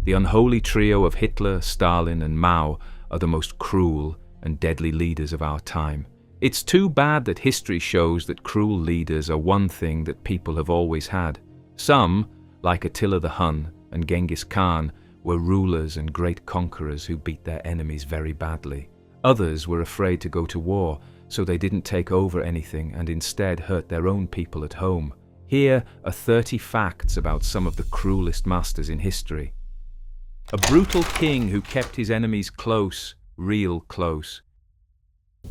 The unholy trio of Hitler, Stalin, and Mao are the most cruel and deadly leaders of our time. It's too bad that history shows that cruel leaders are one thing that people have always had. Some, like Attila the Hun and Genghis Khan, were rulers and great conquerors who beat their enemies very badly. Others were afraid to go to war, so they didn't take over anything and instead hurt their own people at home. Here are 30 facts about some of the cruelest masters in history. A brutal king who kept his enemies close, real close.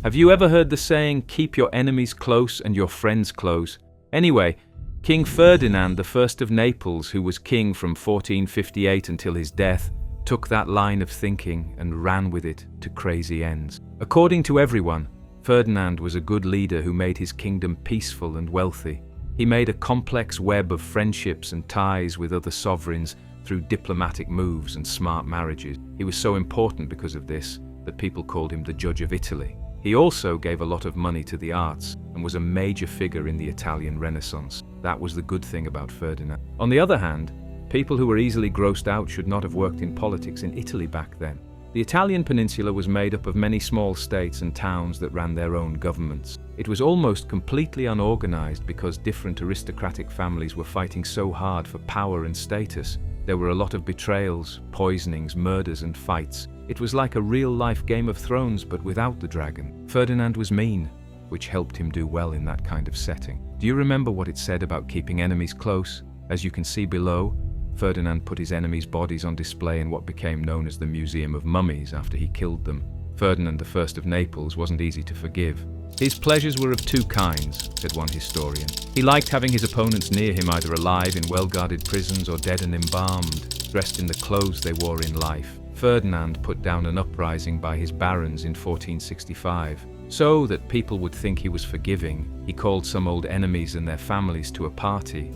Have you ever heard the saying, keep your enemies close and your friends close? Anyway, King Ferdinand I of Naples, who was king from 1458 until his death, took that line of thinking and ran with it to crazy ends. According to everyone, Ferdinand was a good leader who made his kingdom peaceful and wealthy. He made a complex web of friendships and ties with other sovereigns through diplomatic moves and smart marriages. He was so important because of this that people called him the Judge of Italy. He also gave a lot of money to the arts and was a major figure in the Italian Renaissance. That was the good thing about Ferdinand. On the other hand, people who were easily grossed out should not have worked in politics in Italy back then. The Italian peninsula was made up of many small states and towns that ran their own governments. It was almost completely unorganized because different aristocratic families were fighting so hard for power and status. There were a lot of betrayals, poisonings, murders, and fights. It was like a real-life Game of Thrones, but without the dragon. Ferdinand was mean, which helped him do well in that kind of setting. Do you remember what it said about keeping enemies close? As you can see below, Ferdinand put his enemies' bodies on display in what became known as the Museum of Mummies after he killed them. Ferdinand I of Naples wasn't easy to forgive. His pleasures were of two kinds, said one historian. He liked having his opponents near him either alive in well-guarded prisons or dead and embalmed, dressed in the clothes they wore in life. Ferdinand put down an uprising by his barons in 1465. So that people would think he was forgiving, he called some old enemies and their families to a party,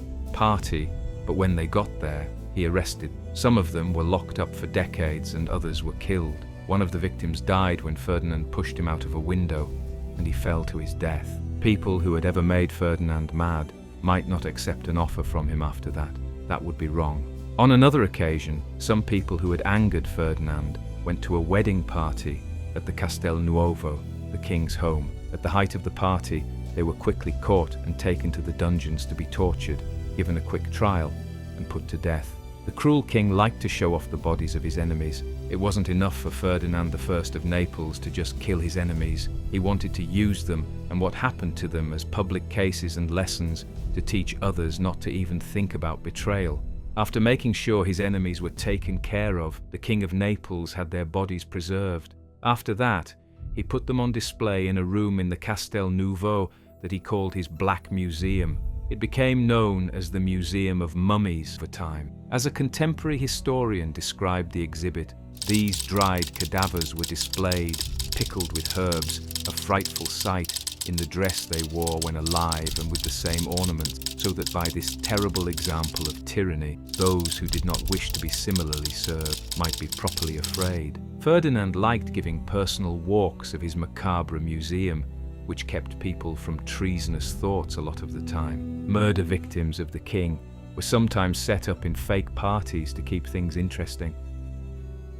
but when they got there, he arrested. Some of them were locked up for decades and others were killed. One of the victims died when Ferdinand pushed him out of a window, and he fell to his death. People who had ever made Ferdinand mad might not accept an offer from him after that. That would be wrong. On another occasion, some people who had angered Ferdinand went to a wedding party at the Castel Nuovo, the king's home. At the height of the party, they were quickly caught and taken to the dungeons to be tortured, given a quick trial, and put to death. The cruel king liked to show off the bodies of his enemies. It wasn't enough for Ferdinand I of Naples to just kill his enemies. He wanted to use them and what happened to them as public cases and lessons to teach others not to even think about betrayal. After making sure his enemies were taken care of, the King of Naples had their bodies preserved. After that, he put them on display in a room in the Castel Nuovo that he called his Black Museum. It became known as the Museum of Mummies for time. As a contemporary historian described the exhibit, these dried cadavers were displayed, pickled with herbs, a frightful sight, in the dress they wore when alive and with the same ornaments, so that by this terrible example of tyranny, those who did not wish to be similarly served might be properly afraid. Ferdinand liked giving personal walks of his macabre museum, which kept people from treasonous thoughts a lot of the time. Murder victims of the king were sometimes set up in fake parties to keep things interesting.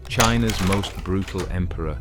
China's most brutal emperor.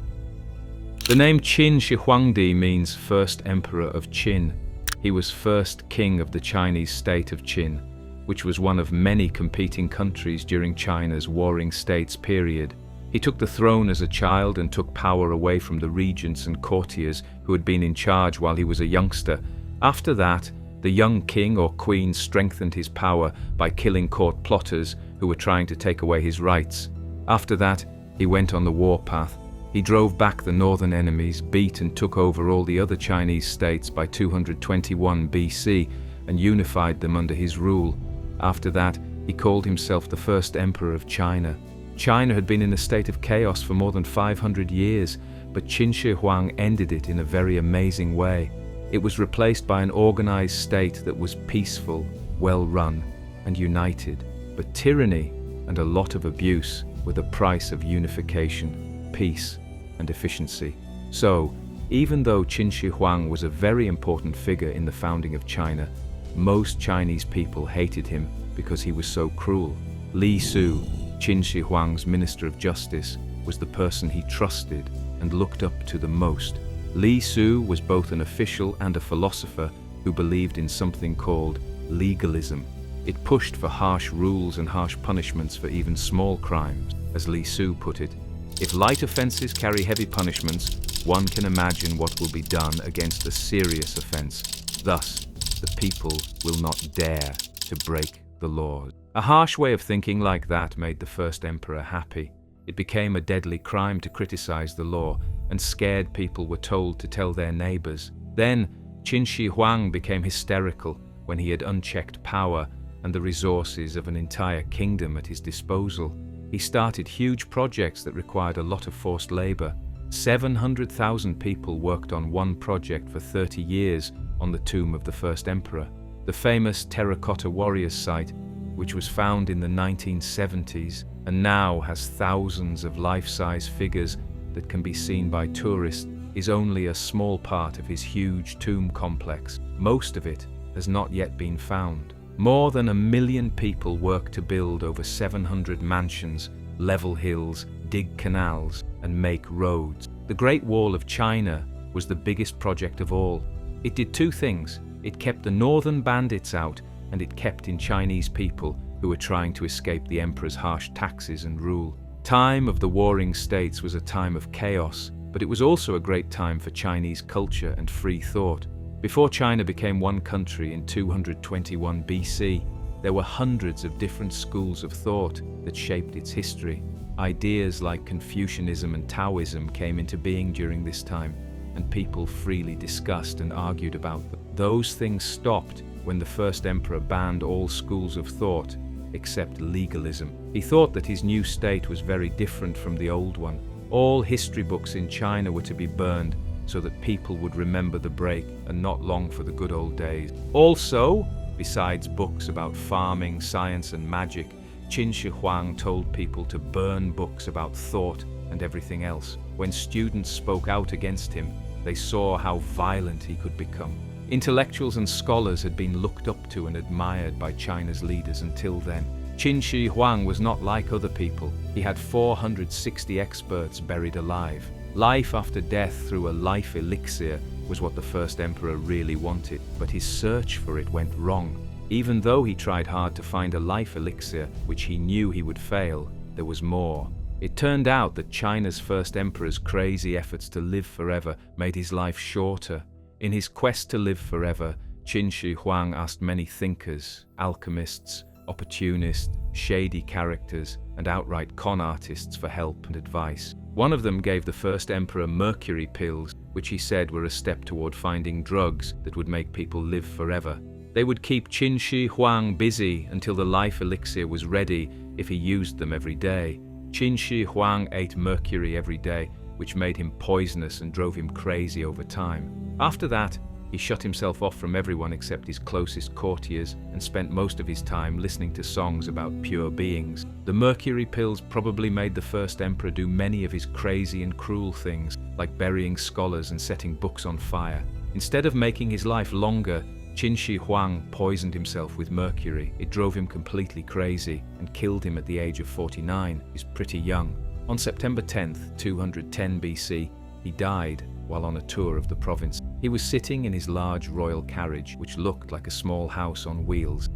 The name Qin Shi Huangdi means first emperor of Qin. He was first king of the Chinese state of Qin, which was one of many competing countries during China's warring states period. He took the throne as a child and took power away from the regents and courtiers who had been in charge while he was a youngster. After that, the young king or queen strengthened his power by killing court plotters who were trying to take away his rights. After that, he went on the warpath. He drove back the northern enemies, beat and took over all the other Chinese states by 221 BC and unified them under his rule. After that, he called himself the first emperor of China. China had been in a state of chaos for more than 500 years, but Qin Shi Huang ended it in a very amazing way. It was replaced by an organized state that was peaceful, well-run, and united. But tyranny and a lot of abuse were the price of unification, peace, and efficiency. So, even though Qin Shi Huang was a very important figure in the founding of China, most Chinese people hated him because he was so cruel. Li Su, Qin Shi Huang's Minister of Justice was the person he trusted and looked up to the most. Li Su was both an official and a philosopher who believed in something called legalism. It pushed for harsh rules and harsh punishments for even small crimes. As Li Su put it, if light offenses carry heavy punishments, one can imagine what will be done against a serious offense. Thus, the people will not dare to break the laws. A harsh way of thinking like that made the first emperor happy. It became a deadly crime to criticize the law, and scared people were told to tell their neighbors. Then, Qin Shi Huang became hysterical when he had unchecked power and the resources of an entire kingdom at his disposal. He started huge projects that required a lot of forced labor. 700,000 people worked on one project for 30 years on the tomb of the first emperor. The famous terracotta warriors site, which was found in the 1970s and now has thousands of life-size figures that can be seen by tourists, is only a small part of his huge tomb complex. Most of it has not yet been found. More than 1 million people worked to build over 700 mansions, level hills, dig canals, and make roads. The Great Wall of China was the biggest project of all. It did two things. It kept the northern bandits out, and it kept in Chinese people who were trying to escape the emperor's harsh taxes and rule. Time of the warring states was a time of chaos, but it was also a great time for Chinese culture and free thought. Before China became one country in 221 BC, there were hundreds of different schools of thought that shaped its history. Ideas like Confucianism and Taoism came into being during this time, and people freely discussed and argued about them. Those things stopped when the first emperor banned all schools of thought except legalism. He thought that his new state was very different from the old one. All history books in China were to be burned so that people would remember the break and not long for the good old days. Also, besides books about farming, science and magic, Qin Shi Huang told people to burn books about thought and everything else. When students spoke out against him, they saw how violent he could become. Intellectuals and scholars had been looked up to and admired by China's leaders until then. Qin Shi Huang was not like other people. He had 460 experts buried alive. Life after death through a life elixir was what the first emperor really wanted, but his search for it went wrong. Even though he tried hard to find a life elixir, which he knew he would fail, there was more. It turned out that China's first emperor's crazy efforts to live forever made his life shorter. In his quest to live forever, Qin Shi Huang asked many thinkers, alchemists, opportunists, shady characters, and outright con artists for help and advice. One of them gave the first emperor mercury pills, which he said were a step toward finding drugs that would make people live forever. They would keep Qin Shi Huang busy until the life elixir was ready if he used them every day. Qin Shi Huang ate mercury every day, which made him poisonous and drove him crazy over time. After that, he shut himself off from everyone except his closest courtiers and spent most of his time listening to songs about pure beings. The mercury pills probably made the first emperor do many of his crazy and cruel things, like burying scholars and setting books on fire. Instead of making his life longer, Qin Shi Huang poisoned himself with mercury. It drove him completely crazy and killed him at the age of 49. He's pretty young. On September 10th, 210 BC, he died while on a tour of the province. He was sitting in his large royal carriage, which looked like a small house on wheels.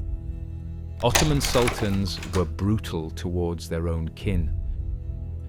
Ottoman sultans were brutal towards their own kin.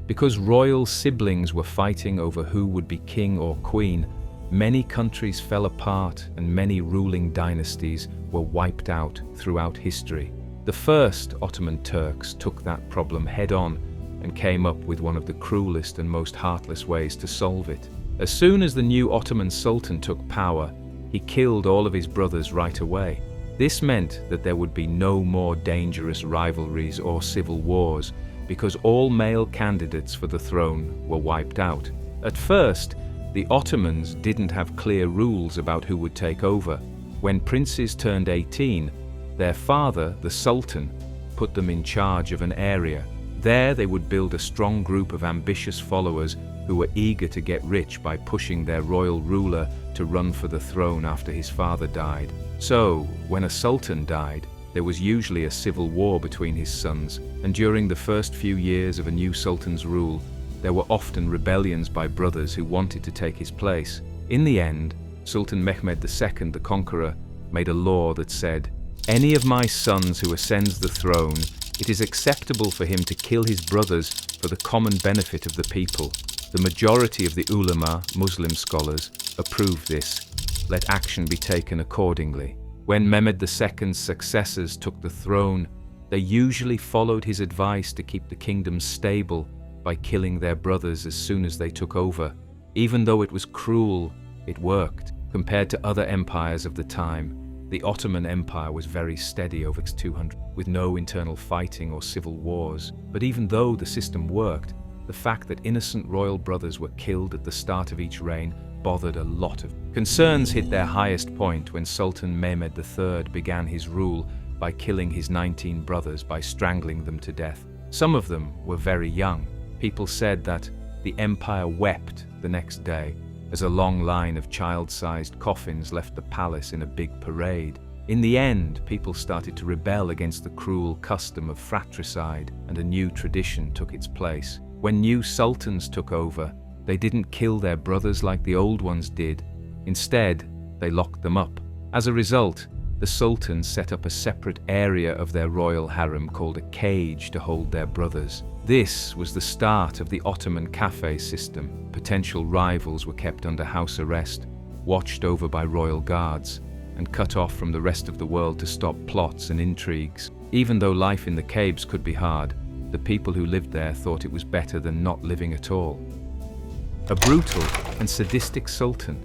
Because royal siblings were fighting over who would be king or queen, many countries fell apart and many ruling dynasties were wiped out throughout history. The first Ottoman Turks took that problem head-on and came up with one of the cruelest and most heartless ways to solve it. As soon as the new Ottoman Sultan took power, he killed all of his brothers right away. This meant that there would be no more dangerous rivalries or civil wars, because all male candidates for the throne were wiped out. At first, the Ottomans didn't have clear rules about who would take over. When princes turned 18, their father, the Sultan, put them in charge of an area. There they would build a strong group of ambitious followers who were eager to get rich by pushing their royal ruler to run for the throne after his father died. So, when a sultan died, There was usually a civil war between his sons, and during the first few years of a new sultan's rule, there were often rebellions by brothers who wanted to take his place. In the end, Sultan Mehmed II, the Conqueror, made a law that said, "Any of my sons who ascends the throne, it is acceptable for him to kill his brothers for the common benefit of the people." The majority of the ulama, Muslim scholars, approved this. Let action be taken accordingly. When Mehmed II's successors took the throne, they usually followed his advice to keep the kingdom stable by killing their brothers as soon as they took over. Even though it was cruel, it worked. Compared to other empires of the time, the Ottoman Empire was very steady over its 200, with no internal fighting or civil wars. But even though the system worked, the fact that innocent royal brothers were killed at the start of each reign bothered a lot of. Concerns hit their highest point when Sultan Mehmed III began his rule by killing his 19 brothers by strangling them to death. Some of them were very young. People said that the empire wept the next day as a long line of child-sized coffins left the palace in a big parade. In the end, people started to rebel against the cruel custom of fratricide, and a new tradition took its place. When new sultans took over, they didn't kill their brothers like the old ones did. Instead, they locked them up. As a result, the sultans set up a separate area of their royal harem called a cage to hold their brothers. This was the start of the Ottoman cafe system. Potential rivals were kept under house arrest, watched over by royal guards, and cut off from the rest of the world to stop plots and intrigues. Even though life in the caves could be hard, the people who lived there thought it was better than not living at all. A brutal and sadistic sultan.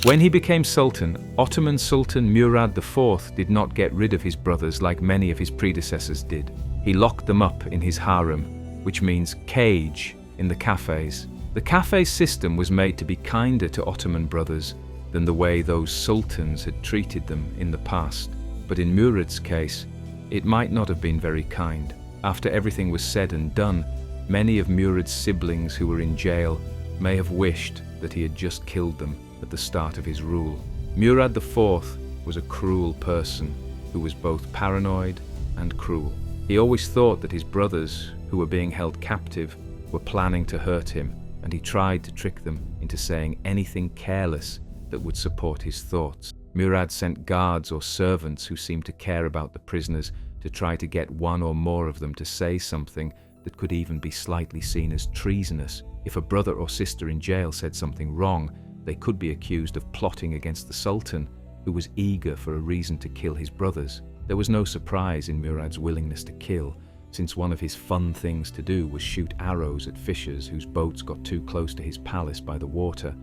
When he became sultan, Ottoman Sultan Murad IV did not get rid of his brothers like many of his predecessors did. He locked them up in his harem, which means cage, in the cafes. The cafe system was made to be kinder to Ottoman brothers than the way those sultans had treated them in the past. But in Murad's case, it might not have been very kind. After everything was said and done, many of Murad's siblings who were in jail may have wished that he had just killed them at the start of his rule. Murad IV was a cruel person who was both paranoid and cruel. He always thought that his brothers, who were being held captive, were planning to hurt him, and he tried to trick them into saying anything careless that would support his thoughts. Murad sent guards or servants who seemed to care about the prisoners to try to get one or more of them to say something that could even be slightly seen as treasonous. If a brother or sister in jail said something wrong, they could be accused of plotting against the Sultan, who was eager for a reason to kill his brothers. There was no surprise in Murad's willingness to kill, since one of his fun things to do was shoot arrows at fishers whose boats got too close to his palace by the water.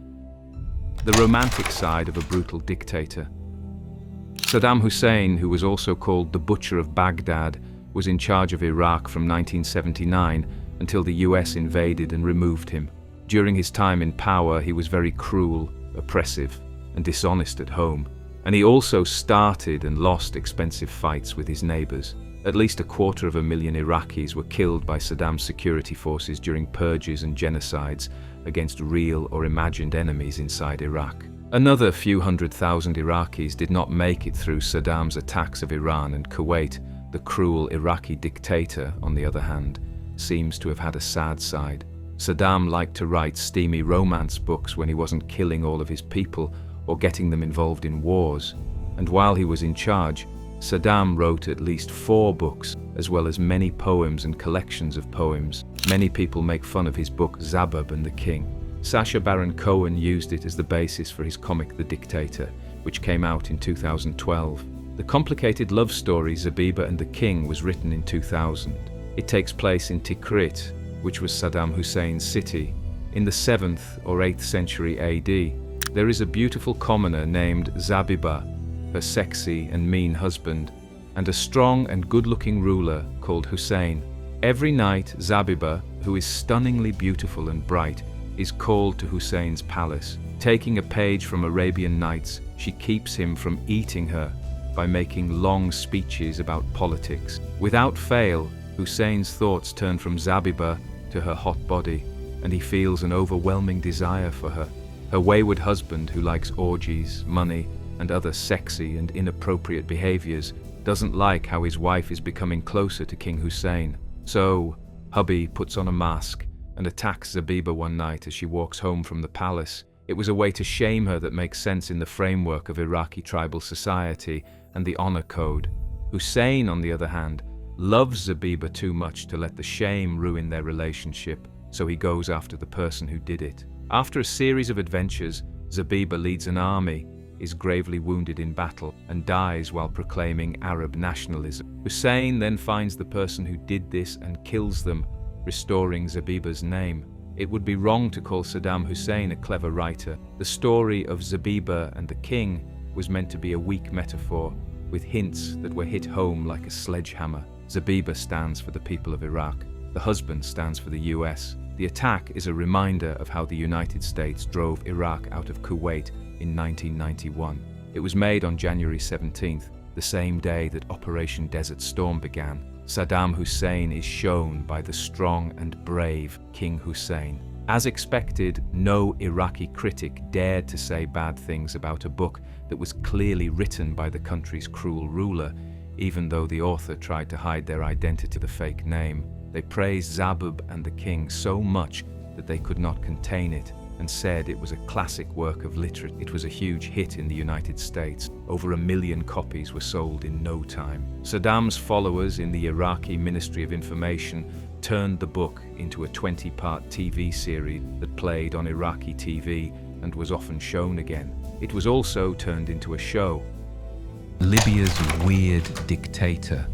The romantic side of a brutal dictator. Saddam Hussein, who was also called the Butcher of Baghdad, was in charge of Iraq from 1979 until the US invaded and removed him. During his time in power, he was very cruel, oppressive, and dishonest at home. And he also started and lost expensive fights with his neighbors. At least 250,000 Iraqis were killed by Saddam's security forces during purges and genocides against real or imagined enemies inside Iraq. Another few 100,000 Iraqis did not make it through Saddam's attacks of Iran and Kuwait. The cruel Iraqi dictator, on the other hand, seems to have had a sad side. Saddam liked to write steamy romance books when he wasn't killing all of his people or getting them involved in wars. And while he was in charge, Saddam wrote at least 4 books, as well as many poems and collections of poems. Many people make fun of his book Zabab and the King. Sacha Baron Cohen used it as the basis for his comic The Dictator, which came out in 2012. The complicated love story Zabiba and the King was written in 2000. It takes place in Tikrit, which was Saddam Hussein's city. In the 7th or 8th century AD, there is a beautiful commoner named Zabiba, her sexy and mean husband, and a strong and good-looking ruler called Hussein. Every night, Zabiba, who is stunningly beautiful and bright, is called to Hussein's palace. Taking a page from Arabian Nights, she keeps him from eating her by making long speeches about politics. Without fail, Hussein's thoughts turn from Zabiba to her hot body, and he feels an overwhelming desire for her. Her wayward husband, who likes orgies, money, and other sexy and inappropriate behaviors, doesn't like how his wife is becoming closer to King Hussein. So, hubby puts on a mask and attacks Zabiba one night as she walks home from the palace. It was a way to shame her that makes sense in the framework of Iraqi tribal society and the honor code. Hussein, on the other hand, loves Zabiba too much to let the shame ruin their relationship, so he goes after the person who did it. After a series of adventures, Zabiba leads an army, is gravely wounded in battle, and dies while proclaiming Arab nationalism. Hussein then finds the person who did this and kills them, restoring Zabiba's name. It would be wrong to call Saddam Hussein a clever writer. The story of Zabiba and the king was meant to be a weak metaphor, with hints that were hit home like a sledgehammer. Zabiba stands for the people of Iraq. The husband stands for the US. The attack is a reminder of how the United States drove Iraq out of Kuwait in 1991. It was made on January 17th, the same day that Operation Desert Storm began. Saddam Hussein is shown by the strong and brave King Hussein. As expected, no Iraqi critic dared to say bad things about a book that was clearly written by the country's cruel ruler, even though the author tried to hide their identity with a fake name. They praised Zabub and the king so much that they could not contain it, and said it was a classic work of literature. It was a huge hit in the United States. Over 1 million copies were sold in no time. Saddam's followers in the Iraqi Ministry of Information turned the book into a 20-part TV series that played on Iraqi TV and was often shown again. It was also turned into a show. Libya's weird dictator.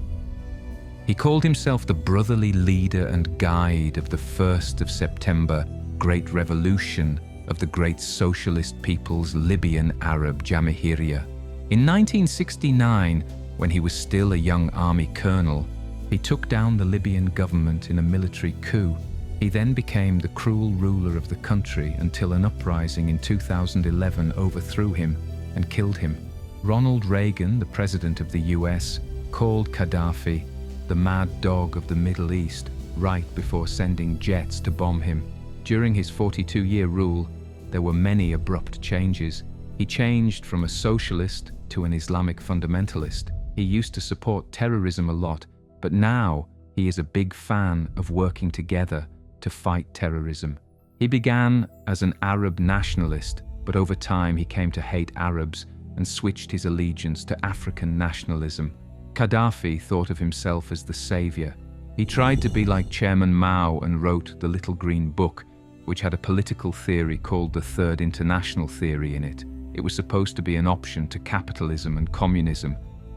He called himself the brotherly leader and guide of the 1st of September Great Revolution of the great socialist people's Libyan Arab Jamahiriya. In 1969, when he was still a young army colonel, he took down the Libyan government in a military coup. He then became the cruel ruler of the country until an uprising in 2011 overthrew him and killed him. Ronald Reagan, the president of the US, called Gaddafi the mad dog of the Middle East right before sending jets to bomb him. During his 42-year rule, there were many abrupt changes. He changed from a socialist to an Islamic fundamentalist. He used to support terrorism a lot, but now he is a big fan of working together to fight terrorism. He began as an Arab nationalist, but over time he came to hate Arabs and switched his allegiance to African nationalism. Gaddafi thought of himself as the savior. He tried to be like Chairman Mao and wrote the Little Green Book, which had a political theory called the Third International Theory in it. It was supposed to be an option to capitalism and communism.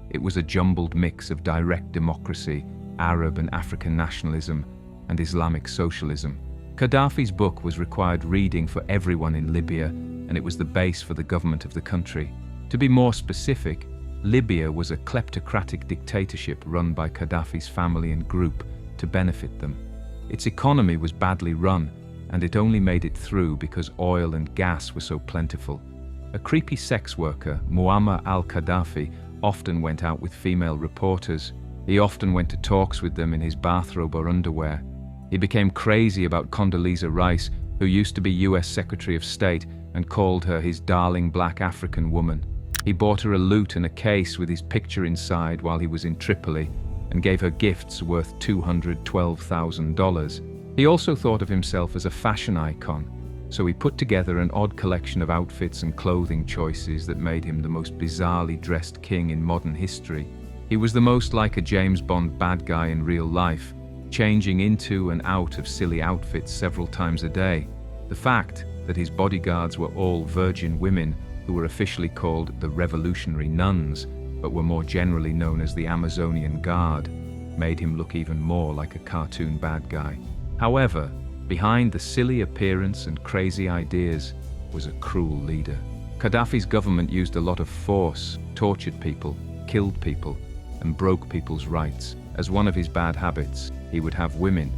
It was a jumbled mix of direct democracy, Arab and African nationalism, and Islamic socialism. Gaddafi's book was required reading for everyone in Libya, and it was the base for the government of the country. To be more specific, Libya was a kleptocratic dictatorship run by Gaddafi's family and group to benefit them. Its economy was badly run, and it only made it through because oil and gas were so plentiful. A creepy sex worker, Muammar al-Gaddafi, often went out with female reporters. He often went to talks with them in his bathrobe or underwear. He became crazy about Condoleezza Rice, who used to be US Secretary of State, and called her his darling black African woman. He bought her a lute and a case with his picture inside while he was in Tripoli, and gave her gifts worth $212,000. He also thought of himself as a fashion icon, so he put together an odd collection of outfits and clothing choices that made him the most bizarrely dressed king in modern history. He was the most like a James Bond bad guy in real life, changing into and out of silly outfits several times a day. The fact that his bodyguards were all virgin women who were officially called the Revolutionary Nuns, but were more generally known as the Amazonian Guard, made him look even more like a cartoon bad guy. However, behind the silly appearance and crazy ideas was a cruel leader. Gaddafi's government used a lot of force, tortured people, killed people, and broke people's rights. As one of his bad habits, he would have women,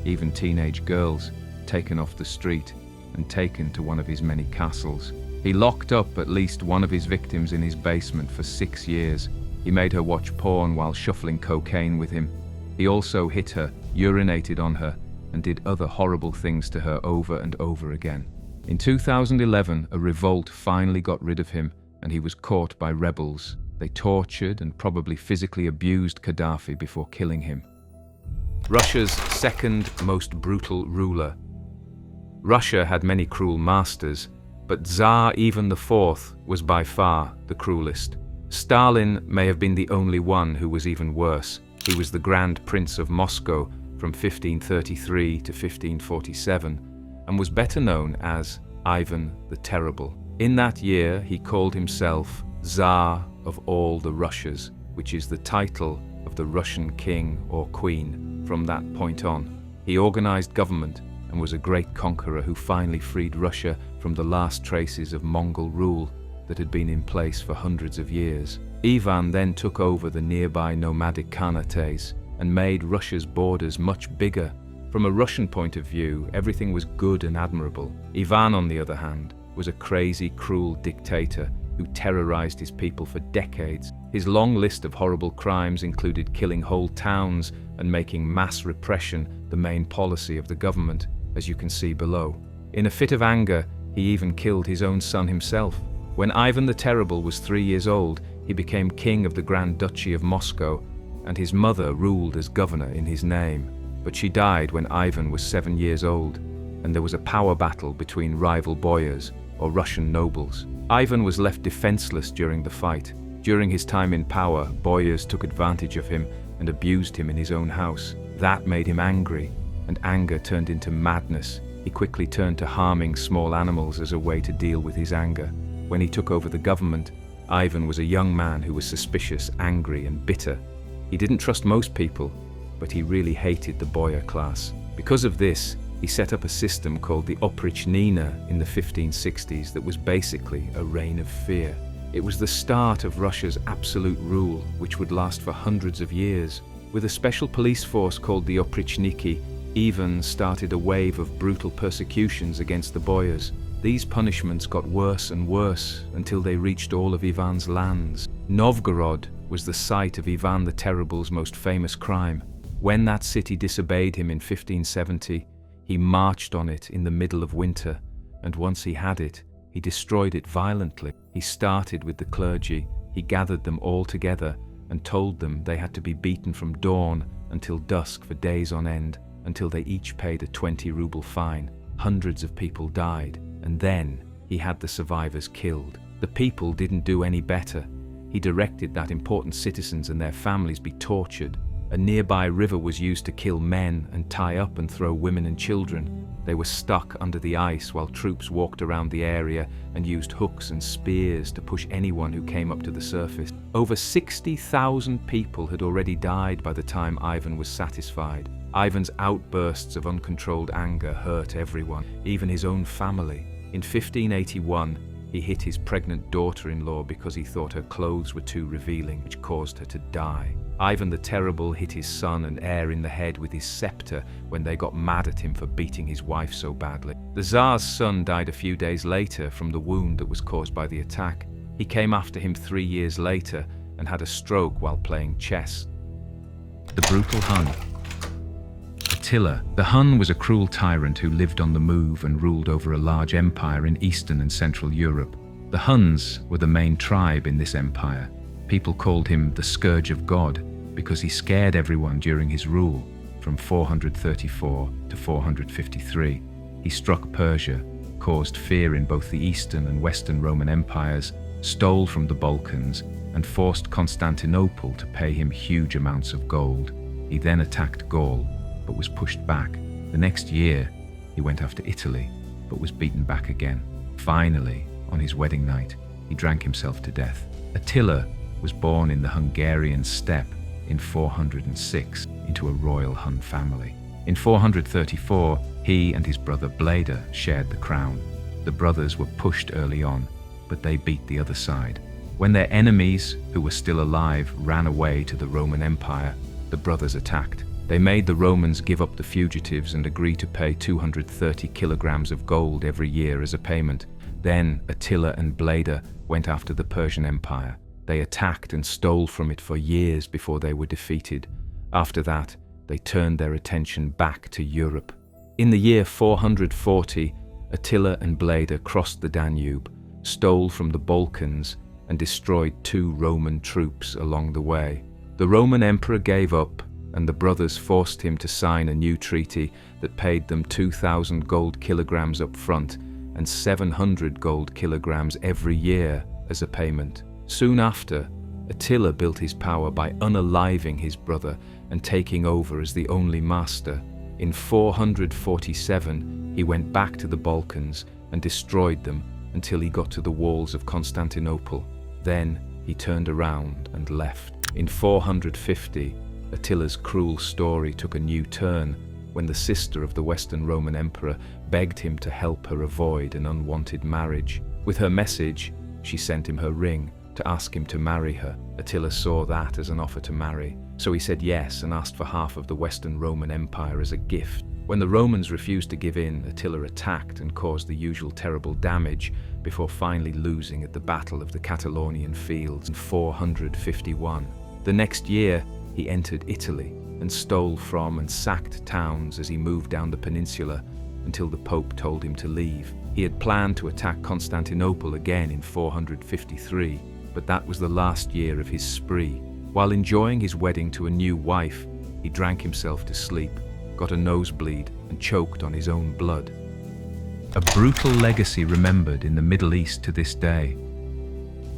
even teenage girls, taken off the street and taken to one of his many castles. He locked up at least one of his victims in his basement for 6 years. He made her watch porn while shuffling cocaine with him. He also hit her, urinated on her, and did other horrible things to her over and over again. In 2011, a revolt finally got rid of him, and he was caught by rebels. They tortured and probably physically abused Gaddafi before killing him. Russia's second most brutal ruler. Russia had many cruel masters, but Tsar Ivan IV was by far the cruelest. Stalin may have been the only one who was even worse. He was the Grand Prince of Moscow from 1533 to 1547 and was better known as Ivan the Terrible. In that year, he called himself Tsar of all the Russias, which is the title of the Russian king or queen. From that point on, he organized government and was a great conqueror who finally freed Russia from the last traces of Mongol rule that had been in place for hundreds of years. Ivan then took over the nearby nomadic Khanates and made Russia's borders much bigger. From a Russian point of view, everything was good and admirable. Ivan, on the other hand, was a crazy, cruel dictator who terrorized his people for decades. His long list of horrible crimes included killing whole towns and making mass repression the main policy of the government, as you can see below. In a fit of anger, he even killed his own son himself. When Ivan the Terrible was 3 years old, he became king of the Grand Duchy of Moscow, and his mother ruled as governor in his name. But she died when Ivan was 7 years old, and there was a power battle between rival boyars, or Russian nobles. Ivan was left defenseless during the fight. During his time in power, boyars took advantage of him and abused him in his own house. That made him angry, and anger turned into madness. He quickly turned to harming small animals as a way to deal with his anger. When he took over the government, Ivan was a young man who was suspicious, angry, and bitter. He didn't trust most people, but he really hated the boyar class. Because of this, he set up a system called the Oprichnina in the 1560s that was basically a reign of fear. It was the start of Russia's absolute rule, which would last for hundreds of years. With a special police force called the Oprichniki, Ivan started a wave of brutal persecutions against the boyars. These punishments got worse and worse until they reached all of Ivan's lands. Novgorod was the site of Ivan the Terrible's most famous crime. When that city disobeyed him in 1570, he marched on it in the middle of winter, and once he had it, he destroyed it violently. He started with the clergy. He gathered them all together and told them they had to be beaten from dawn until dusk for days on end, until they each paid a 20-ruble fine. Hundreds of people died, and then he had the survivors killed. The people didn't do any better. He directed that important citizens and their families be tortured. A nearby river was used to kill men and tie up and throw women and children. They were stuck under the ice while troops walked around the area and used hooks and spears to push anyone who came up to the surface. Over 60,000 people had already died by the time Ivan was satisfied. Ivan's outbursts of uncontrolled anger hurt everyone, even his own family. In 1581, he hit his pregnant daughter-in-law because he thought her clothes were too revealing, which caused her to die. Ivan the Terrible hit his son and heir in the head with his scepter when they got mad at him for beating his wife so badly. The Tsar's son died a few days later from the wound that was caused by the attack. He came after him 3 years later and had a stroke while playing chess. The brutal Hun. Attila. The Hun was a cruel tyrant who lived on the move and ruled over a large empire in Eastern and Central Europe. The Huns were the main tribe in this empire. People called him the Scourge of God because he scared everyone during his rule. From 434 to 453, he struck Persia, caused fear in both the Eastern and Western Roman empires, stole from the Balkans, and forced Constantinople to pay him huge amounts of gold. He then attacked Gaul, but was pushed back. The next year, he went after Italy, but was beaten back again. Finally, on his wedding night, he drank himself to death. Attila was born in the Hungarian steppe in 406 into a royal Hun family. In 434, he and his brother Bleda shared the crown. The brothers were pushed early on, but they beat the other side. When their enemies, who were still alive, ran away to the Roman Empire, the brothers attacked. They made the Romans give up the fugitives and agree to pay 230 kilograms of gold every year as a payment. Then Attila and Bleda went after the Persian Empire. They attacked and stole from it for years before they were defeated. After that, they turned their attention back to Europe. In the year 440, Attila and Bleda crossed the Danube, stole from the Balkans, and destroyed 2 Roman troops along the way. The Roman emperor gave up, and the brothers forced him to sign a new treaty that paid them 2,000 gold kilograms up front and 700 gold kilograms every year as a payment. Soon after, Attila built his power by unaliving his brother and taking over as the only master. In 447, he went back to the Balkans and destroyed them until he got to the walls of Constantinople. Then he turned around and left. In 450, Attila's cruel story took a new turn when the sister of the Western Roman Emperor begged him to help her avoid an unwanted marriage. With her message, she sent him her ring to ask him to marry her. Attila saw that as an offer to marry, so he said yes and asked for half of the Western Roman Empire as a gift. When the Romans refused to give in, Attila attacked and caused the usual terrible damage before finally losing at the Battle of the Catalonian Fields in 451. The next year, he entered Italy and stole from and sacked towns as he moved down the peninsula until the Pope told him to leave. He had planned to attack Constantinople again in 453, but that was the last year of his spree. While enjoying his wedding to a new wife, he drank himself to sleep, got a nosebleed, and choked on his own blood. A brutal legacy remembered in the Middle East to this day.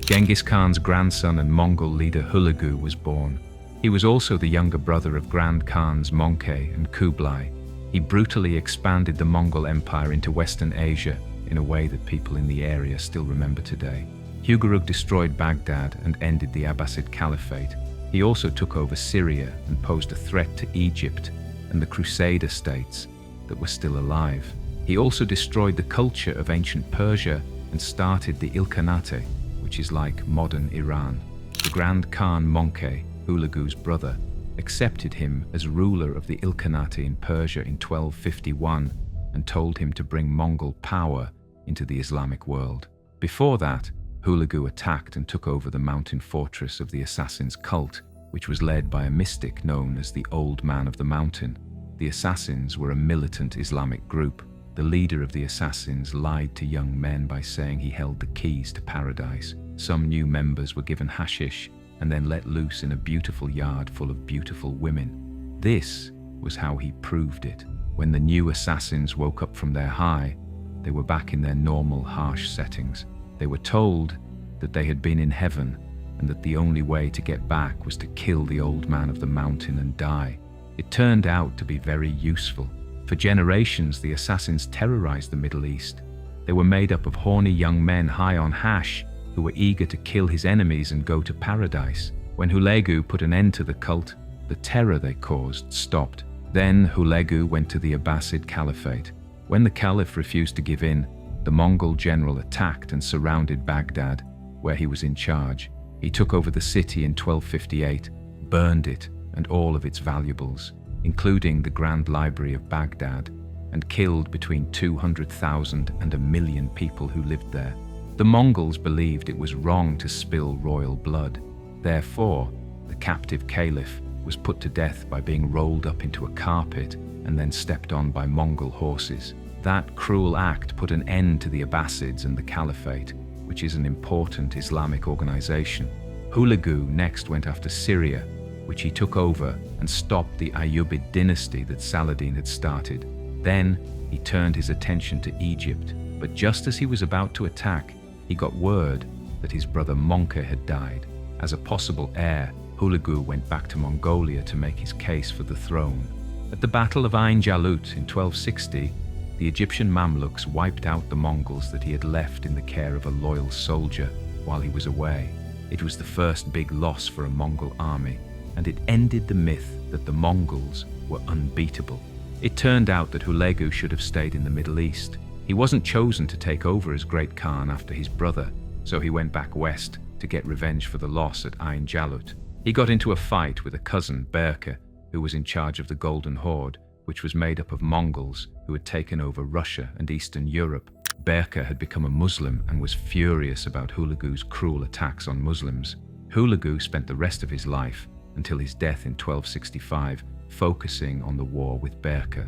Genghis Khan's grandson and Mongol leader Hulagu was born. He was also the younger brother of Grand Khans Möngke and Kublai. He brutally expanded the Mongol Empire into Western Asia in a way that people in the area still remember today. Hugurug destroyed Baghdad and ended the Abbasid Caliphate. He also took over Syria and posed a threat to Egypt and the Crusader states that were still alive. He also destroyed the culture of ancient Persia and started the Ilkhanate, which is like modern Iran. The Grand Khan Möngke, Hulagu's brother, accepted him as ruler of the Ilkhanate in Persia in 1251 and told him to bring Mongol power into the Islamic world. Before that, Hulagu attacked and took over the mountain fortress of the Assassins' cult, which was led by a mystic known as the Old Man of the Mountain. The Assassins were a militant Islamic group. The leader of the Assassins lied to young men by saying he held the keys to paradise. Some new members were given hashish and then let loose in a beautiful yard full of beautiful women. This was how he proved it. When the new assassins woke up from their high, they were back in their normal, harsh settings. They were told that they had been in heaven and that the only way to get back was to kill the Old Man of the Mountain and die. It turned out to be very useful. For generations, the assassins terrorized the Middle East. They were made up of horny young men high on hash who were eager to kill his enemies and go to paradise. When Hulagu put an end to the cult, the terror they caused stopped. Then Hulagu went to the Abbasid Caliphate. When the Caliph refused to give in, the Mongol general attacked and surrounded Baghdad, where he was in charge. He took over the city in 1258, burned it and all of its valuables, including the Grand Library of Baghdad, and killed between 200,000 and 1 million people who lived there. The Mongols believed it was wrong to spill royal blood. Therefore, the captive caliph was put to death by being rolled up into a carpet and then stepped on by Mongol horses. That cruel act put an end to the Abbasids and the Caliphate, which is an important Islamic organization. Hulagu next went after Syria, which he took over and stopped the Ayyubid dynasty that Saladin had started. Then he turned his attention to Egypt, but just as he was about to attack, he got word that his brother Möngke had died. As a possible heir, Hulagu went back to Mongolia to make his case for the throne. At the Battle of Ain Jalut in 1260, the Egyptian Mamluks wiped out the Mongols that he had left in the care of a loyal soldier while he was away. It was the first big loss for a Mongol army, and it ended the myth that the Mongols were unbeatable. It turned out that Hulagu should have stayed in the Middle East. He wasn't chosen to take over as Great Khan after his brother, so he went back west to get revenge for the loss at Ain Jalut. He got into a fight with a cousin, Berke, who was in charge of the Golden Horde, which was made up of Mongols who had taken over Russia and Eastern Europe. Berke had become a Muslim and was furious about Hulagu's cruel attacks on Muslims. Hulagu spent the rest of his life, until his death in 1265, focusing on the war with Berke.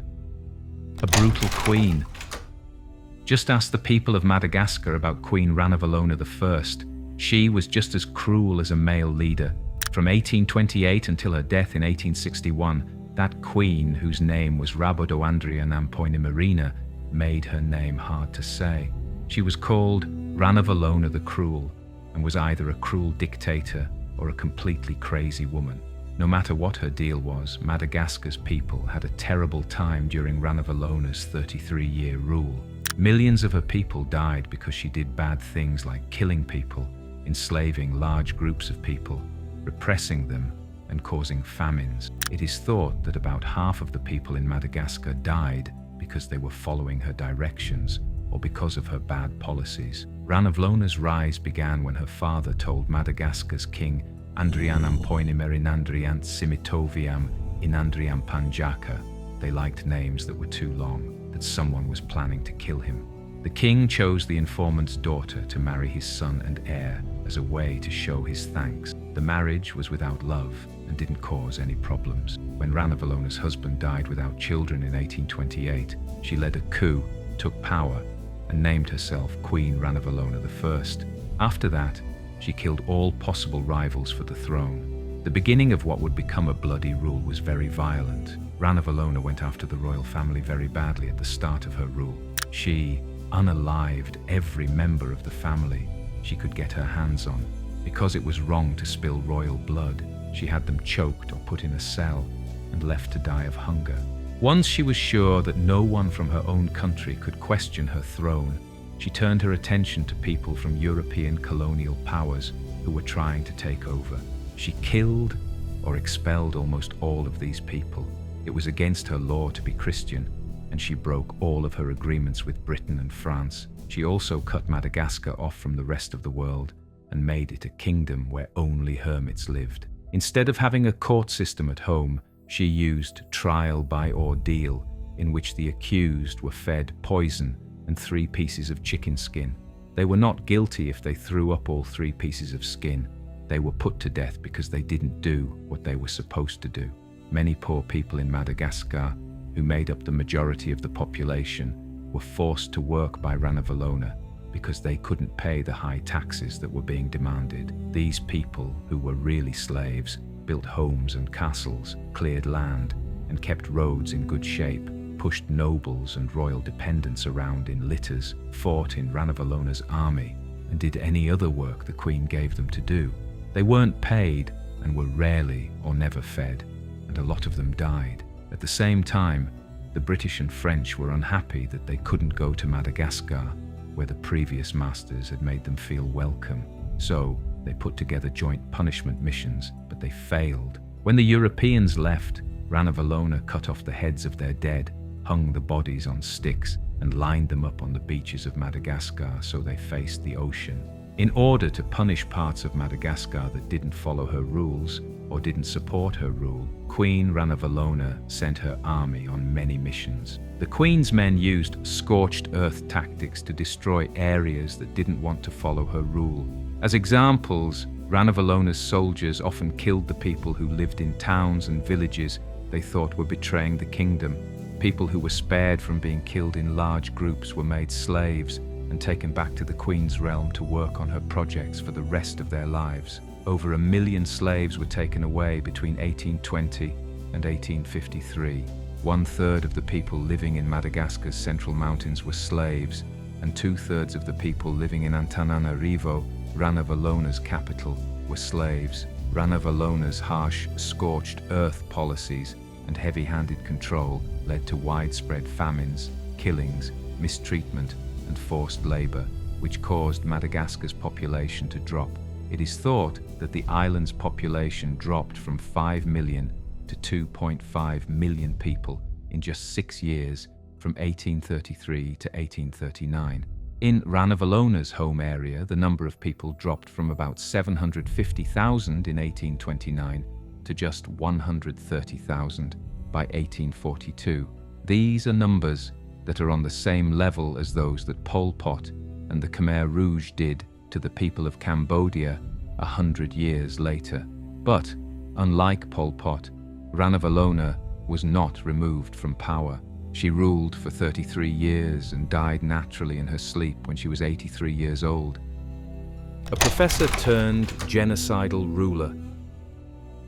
A brutal queen. Just ask the people of Madagascar about Queen Ranavalona I. She was just as cruel as a male leader. From 1828 until her death in 1861, that queen, whose name was Rabodo-Andria Nampoinimarina, made her name hard to say. She was called Ranavalona the Cruel, and was either a cruel dictator or a completely crazy woman. No matter what her deal was, Madagascar's people had a terrible time during Ranavalona's 33-year rule. Millions of her people died because she did bad things like killing people, enslaving large groups of people, repressing them, and causing famines. It is thought that about half of the people in Madagascar died because they were following her directions or because of her bad policies. Ranavalona's rise began when her father told Madagascar's king Andrianam Poinimerinandriant Simitoviam Inandriam Panjaka, they liked names that were too long, that someone was planning to kill him. The king chose the informant's daughter to marry his son and heir as a way to show his thanks. The marriage was without love and didn't cause any problems. When Ranavalona's husband died without children in 1828, she led a coup, took power, and named herself Queen Ranavalona I. After that, she killed all possible rivals for the throne. The beginning of what would become a bloody rule was very violent. Ranavalona went after the royal family very badly at the start of her rule. She unalived every member of the family she could get her hands on. Because it was wrong to spill royal blood, she had them choked or put in a cell and left to die of hunger. Once she was sure that no one from her own country could question her throne, she turned her attention to people from European colonial powers who were trying to take over. She killed or expelled almost all of these people. It was against her law to be Christian, and she broke all of her agreements with Britain and France. She also cut Madagascar off from the rest of the world and made it a kingdom where only hermits lived. Instead of having a court system at home, she used trial by ordeal, in which the accused were fed poison and 3 pieces of chicken skin. They were not guilty if they threw up all 3 pieces of skin. They were put to death because they didn't do what they were supposed to do. Many poor people in Madagascar, who made up the majority of the population, were forced to work by Ranavalona because they couldn't pay the high taxes that were being demanded. These people, who were really slaves, built homes and castles, cleared land, and kept roads in good shape, pushed nobles and royal dependents around in litters, fought in Ranavalona's army, and did any other work the queen gave them to do. They weren't paid and were rarely or never fed, and a lot of them died. At the same time, the British and French were unhappy that they couldn't go to Madagascar, where the previous masters had made them feel welcome. So they put together joint punishment missions, but they failed. When the Europeans left, Ranavalona cut off the heads of their dead, hung the bodies on sticks, and lined them up on the beaches of Madagascar so they faced the ocean. In order to punish parts of Madagascar that didn't follow her rules or didn't support her rule, Queen Ranavalona sent her army on many missions. The Queen's men used scorched earth tactics to destroy areas that didn't want to follow her rule. As examples, Ranavalona's soldiers often killed the people who lived in towns and villages they thought were betraying the kingdom. People who were spared from being killed in large groups were made slaves and taken back to the Queen's realm to work on her projects for the rest of their lives. Over 1 million slaves were taken away between 1820 and 1853. 1/3 of the people living in Madagascar's central mountains were slaves, and 2/3 of the people living in Antananarivo, Ranavalona's capital, were slaves. Ranavalona's harsh, scorched earth policies and heavy-handed control led to widespread famines, killings, mistreatment, and forced labor, which caused Madagascar's population to drop. It is thought that the island's population dropped from 5 million to 2.5 million people in just 6 years, from 1833 to 1839. In Ranavalona's home area, the number of people dropped from about 750,000 in 1829 to just 130,000 by 1842. These are numbers that are on the same level as those that Pol Pot and the Khmer Rouge did to the people of Cambodia 100 years later. But, unlike Pol Pot, Ranavalona was not removed from power. She ruled for 33 years and died naturally in her sleep when she was 83 years old. a professor turned genocidal ruler.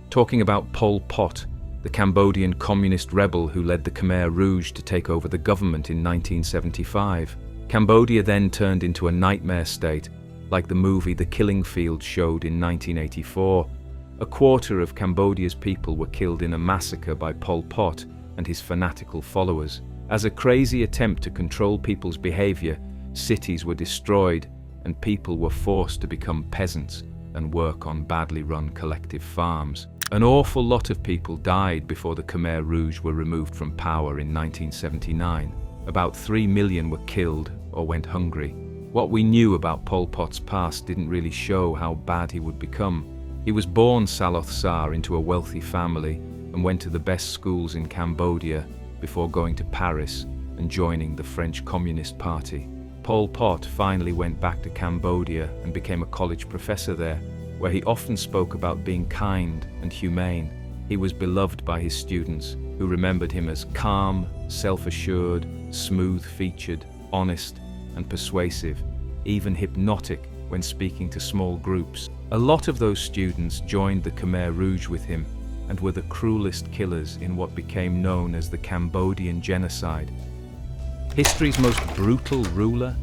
Talking about Pol Pot, the Cambodian communist rebel who led the Khmer Rouge to take over the government in 1975. Cambodia then turned into a nightmare state, like the movie The Killing Field showed in 1984. A quarter of Cambodia's people were killed in a massacre by Pol Pot and his fanatical followers. As a crazy attempt to control people's behavior, cities were destroyed and people were forced to become peasants and work on badly run collective farms. An awful lot of people died before the Khmer Rouge were removed from power in 1979. About 3 million were killed or went hungry. What we knew about Pol Pot's past didn't really show how bad he would become. He was born Saloth Sar into a wealthy family and went to the best schools in Cambodia before going to Paris and joining the French Communist Party. Pol Pot finally went back to Cambodia and became a college professor there, where he often spoke about being kind and humane. He was beloved by his students, who remembered him as calm, self-assured, smooth-featured, honest, and persuasive, even hypnotic when speaking to small groups. A lot of those students joined the Khmer Rouge with him and were the cruelest killers in what became known as the Cambodian genocide. History's most brutal ruler?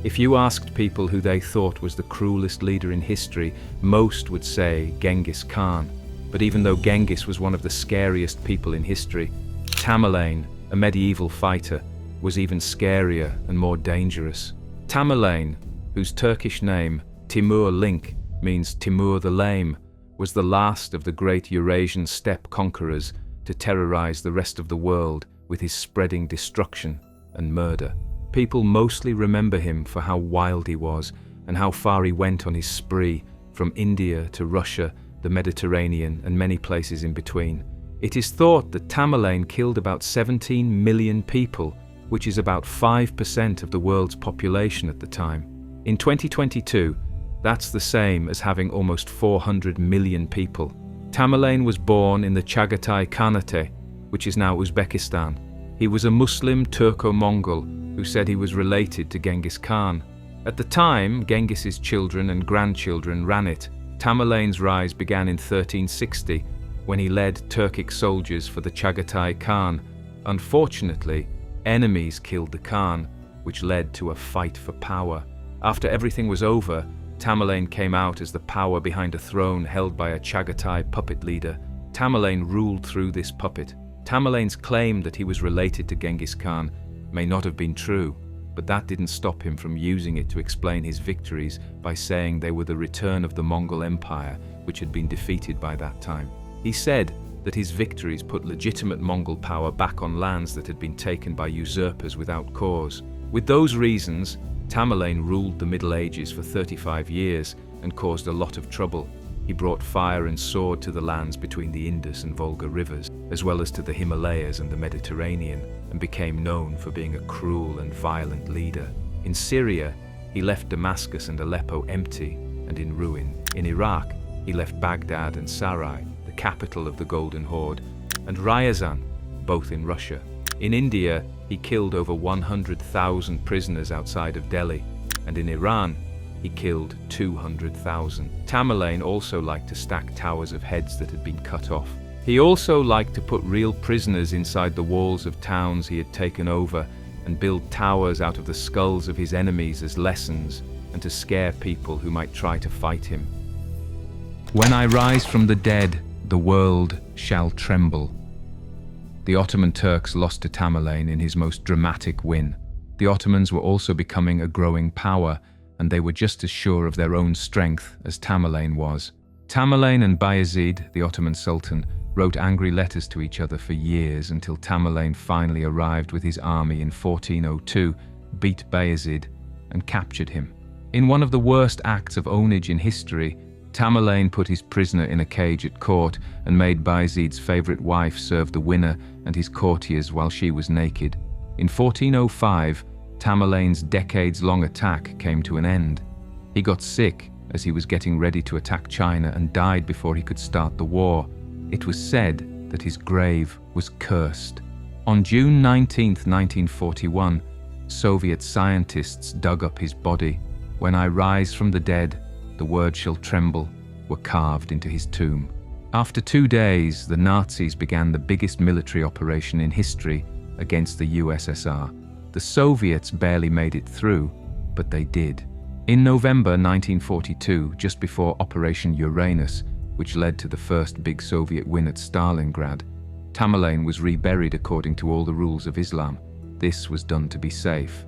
If you asked people who they thought was the cruelest leader in history, most would say Genghis Khan. But even though Genghis was one of the scariest people in history, Tamerlane, a medieval fighter, was even scarier and more dangerous. Tamerlane, whose Turkish name, Timur Link, means Timur the Lame, was the last of the great Eurasian steppe conquerors to terrorize the rest of the world with his spreading destruction and murder. People mostly remember him for how wild he was and how far he went on his spree, from India to Russia, the Mediterranean, and many places in between. It is thought that Tamerlane killed about 17 million people, which is about 5% of the world's population at the time. In 2022, that's the same as having almost 400 million people. Tamerlane was born in the Chagatai Khanate, which is now Uzbekistan. He was a Muslim Turco-Mongol who said he was related to Genghis Khan. At the time, Genghis's children and grandchildren ran it. Tamerlane's rise began in 1360, when he led Turkic soldiers for the Chagatai Khan. Unfortunately, enemies killed the Khan, which led to a fight for power. After everything was over, Tamerlane came out as the power behind a throne held by a Chagatai puppet leader. Tamerlane ruled through this puppet. Tamerlane's claim that he was related to Genghis Khan may not have been true, but that didn't stop him from using it to explain his victories by saying they were the return of the Mongol Empire, which had been defeated by that time. He said that his victories put legitimate Mongol power back on lands that had been taken by usurpers without cause. With those reasons, Tamerlane ruled the Middle Ages for 35 years and caused a lot of trouble. He brought fire and sword to the lands between the Indus and Volga rivers, as well as to the Himalayas and the Mediterranean, and became known for being a cruel and violent leader. In Syria, he left Damascus and Aleppo empty and in ruin. In Iraq, he left Baghdad and Sarai, the capital of the Golden Horde, and Ryazan, both in Russia. In India, he killed over 100,000 prisoners outside of Delhi, and in Iran, he killed 200,000. Tamerlane also liked to stack towers of heads that had been cut off. He also liked to put real prisoners inside the walls of towns he had taken over and build towers out of the skulls of his enemies as lessons and to scare people who might try to fight him. When I rise from the dead, the world shall tremble. The Ottoman Turks lost to Tamerlane in his most dramatic win. The Ottomans were also becoming a growing power, and they were just as sure of their own strength as Tamerlane was. Tamerlane and Bayezid, the Ottoman Sultan, wrote angry letters to each other for years until Tamerlane finally arrived with his army in 1402, beat Bayezid, and captured him. In one of the worst acts of ownage in history, Tamerlane put his prisoner in a cage at court and made Bayezid's favorite wife serve the winner and his courtiers while she was naked. In 1405, Tamerlane's decades-long attack came to an end. He got sick as he was getting ready to attack China and died before he could start the war. It was said that his grave was cursed. On June 19, 1941, Soviet scientists dug up his body. "When I rise from the dead, the word shall tremble," were carved into his tomb. After 2 days, the Nazis began the biggest military operation in history against the USSR. The Soviets barely made it through, but they did. In November 1942, just before Operation Uranus, which led to the first big Soviet win at Stalingrad, Tamerlane was reburied according to all the rules of Islam. This was done to be safe.